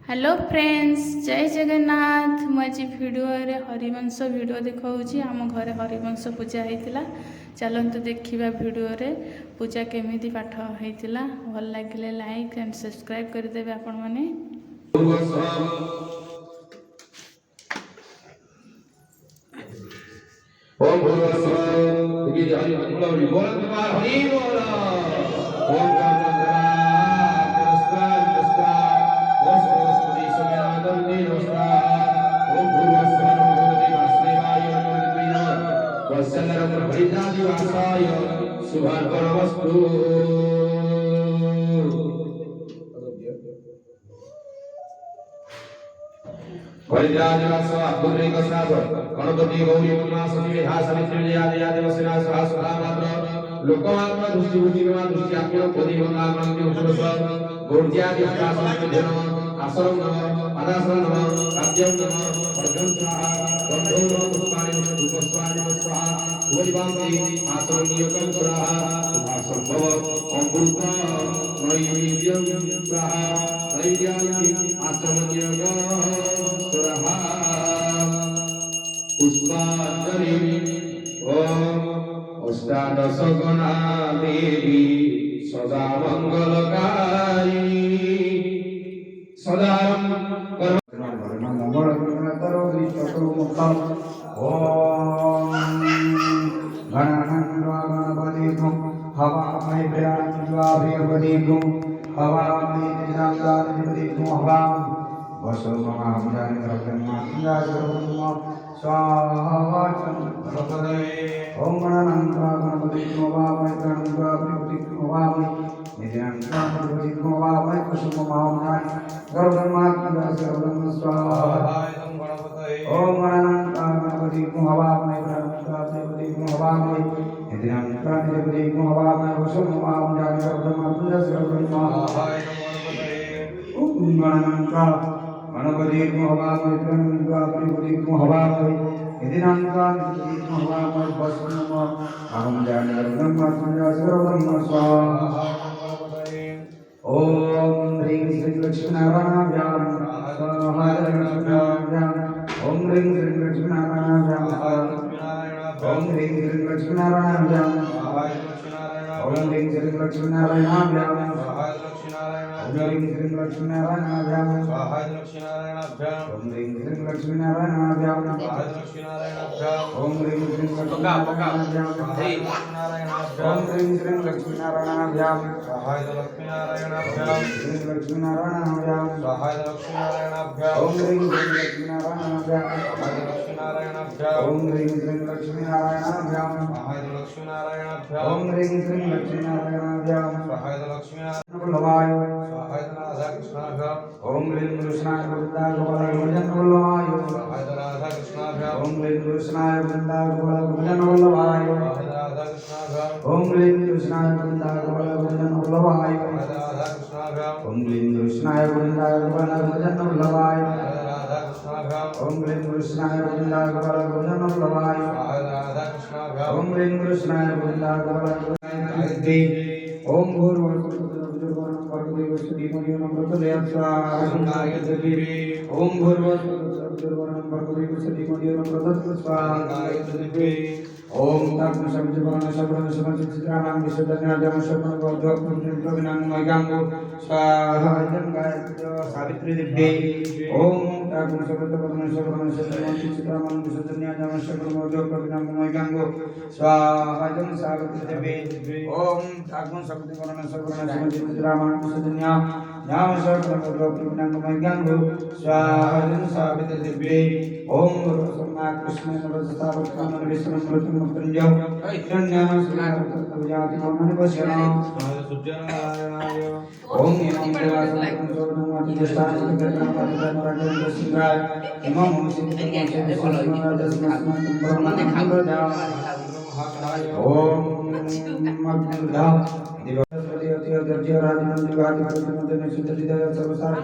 Hello friends, जय जगन्नाथ। मुझे video रे हरिवंश वीडियो देखा आम घरे हरिवंश पूजा होता। चलतु देखा वीडियो रे पूजा केमी पाठ होता। भल लगे लाइक एंड सब्सक्राइब करदे आपण मैंने। ओम गणपति गौरी उमा सती विधा समिति विजया देवसेना सहस्रा मात्र लोकमात्मा दृष्टि बुद्धिमा दृष्टि आत्मा पदी गंगा गंगे उपरस गौर्या दिवसासन विधन आश्रम नमः अनाश्रम नमः काव्यम नमः अर्घ्यम स्वाहा गंधो नमः पुष्पाणि नमः धूपस्वानि नमः स्वाहा भोजवान्ति आश्रम नियतम स्वाहा सुभासंभव अमृत नैवेद्यम स्वाहा नैवेद्यानि आश्रम नियतम स्वाहा पुष्पांजलि ओम अष्टादश गणा देवी सदा मंगलकारी सदा ओम ह्रीं श्री लक्ष्मीनारायणाभ्यां स्वाहा ओम ह्रीं श्री लक्ष्मीनारायणाभ्यां ओम ह्रीं श्री लक्ष्मीनारायणाभ्यां ओम ह्रीं श्री लक्ष्मीनारायणाभ्यां ओम ह्रीं श्री लक्ष्मीनारायणाभ्यां ओम ह्रीं श्री लक्ष्मीनारायणाभ्यां ओम ह्रीं श्री लक्ष्मीनारायणाभ्यां ओम ह्रीं श्री लक्ष्मीनारायणाभ्यां श्री लक्ष्मीनारायणाभ्यां ओम ह्रीं श्री लक्ष्मीनारायणाभ्यां ओम ह्रीं श्री लक्ष्मीनारायणाभ्यां ओम ह्रीं श्री लक्ष्मीनारायणाभ्यां वल्लभाय ओम ह्रीं कृष्णाय गोविंदाय गोपालाय गोविंदन वल्लभाय ओम ह्रीं कृष्णाय गोविंदाय गोपालाय गोविंदन वल्लभाय ओम ह्रीं कृष्णाय गोविंदाय गोपालाय गोविंदन वल्लभाय ओम ह्रीं कृष्णाय गोविंदाय गोपालाय गोविंदन वल्लभाय ओम ह्रीं कृष्णाय गोविंदाय गोपालाय गोविंदन वल्लभाय ओम ह्रीं कृष्णाय गोविंदाय गोपालाय गोविंदन ओम ओम ओम तत्व शब्द वर्ण शब्द शब्द चित्राणां विशुद्धज्ञानं शब्दं गोधोक्तं प्रविनामयगांगो स्वाहा जंगायत्य सावित्री दिव्ये ओम तत्व शब्द वर्ण शब्द चित्राणां विशुद्धज्ञानं शब्दं गोधोक्तं प्रविनामयगांगो स्वाहा जं सावित्री दिव्ये ओम तत्व शब्द वर्ण शब्द चित्राणां विशुद्धज्ञानं शब्दं गोधोक्तं प्रविनामयगांगो स्वाहा जं सावित्री दिव्ये ओम गुरुसम्मा कृष्ण नवस्तावत्कान विष्णु मृत्युम पुंजो हिरण्यम सुनावतजाति मन वशना सुजनारायणाय ओम नमो देवाय नमो दिष्टान जगन्नाथ पादन सिंहाय इमं ओम मग्नदा दिवसपति अति दर्ज राजनंद गाति प्रतिमदन शुद्ध हृदय सर्वसार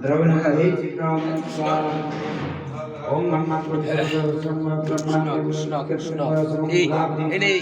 द्रवण हे चित्राम स्वाहा Om Namah Krishna Krishna ini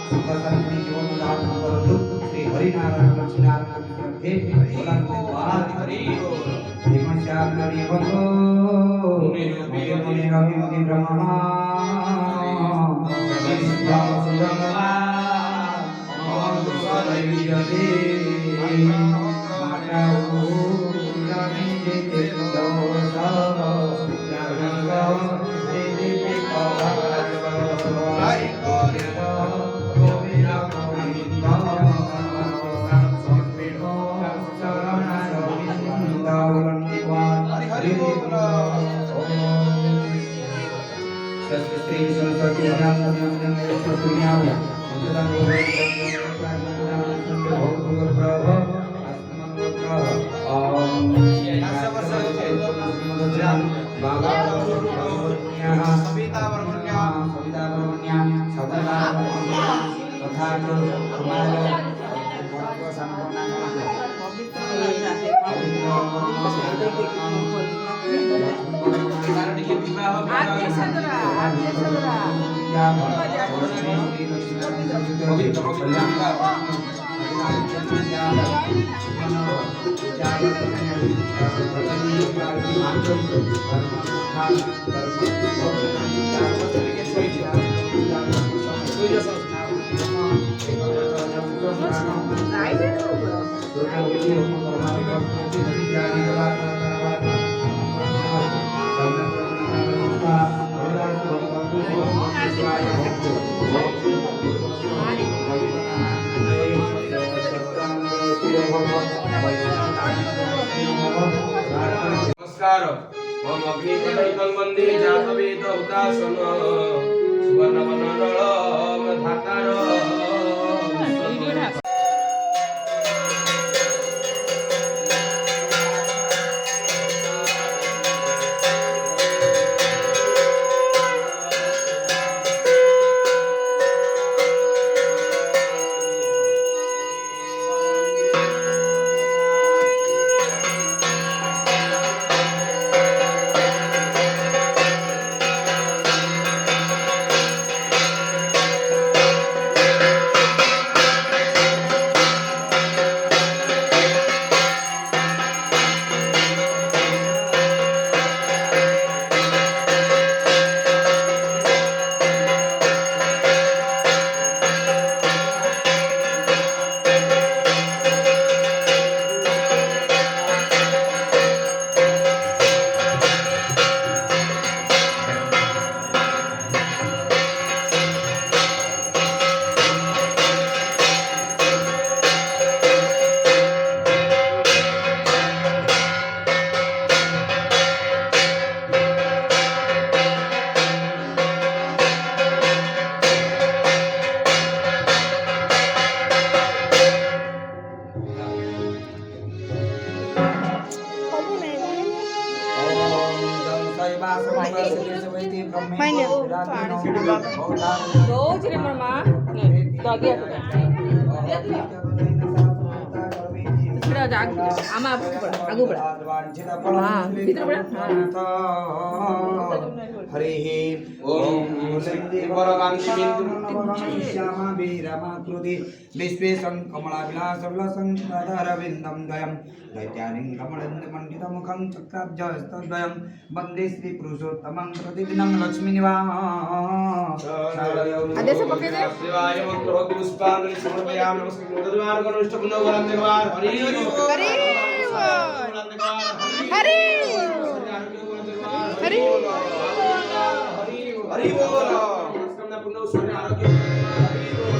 सुख शांति जीवन दान करतु श्री हरि नारायण लक्ष्मी नारायण के बोलन बात हरि बोल श्याम हरि बोल मुनि रवि ब्रह्मा विष्णु सुरंगला ओम स्वामीयते माता उन्नति के दोसा नमस्कार ओम अग्निपटैकं वन्दे जातवेद उदासन सुवर्णवनरळम धातार हरिः ओम श्यामा वीरमाकृति विश्वेशं कमलाविलासविलसंधरविन्दं द्वयं दैत्यानिं कमलन्दमण्डितमुखं चक्राब्जहस्तद्वयं वन्दे श्रीपुरुषोत्तमं प्रतिदिनं लक्ष्मीनिवासं शिवाय मंत्रोक्ति पुष्पांजलि समर्पयामि नमस्कृत्य तद्वार गणेशपुनो वरंदेवार हरि हरि हरि हरि हरि बोल नमस्कार पुनो सूर्य आरोग्य हरि बोल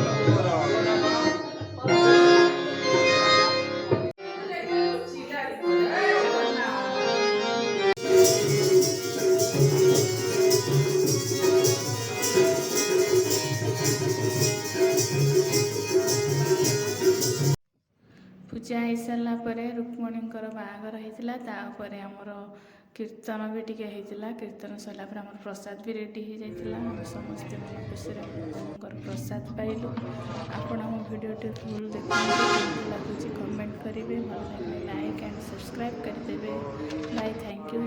पूजा हो सारा पर रुक्मणींकर बाहागर होता तापर आमर कीर्तन भी टी होता कीर्तन सरला आम प्रसाद भी रेडी हो जाता समस्ते मन खुशी प्रसाद पाइलु आपण आम भिडियो फुल देखते लगुच कमेंट करेंगे भल लगे लाइक एंड सब्सक्राइब करदे बाय थैंक यू।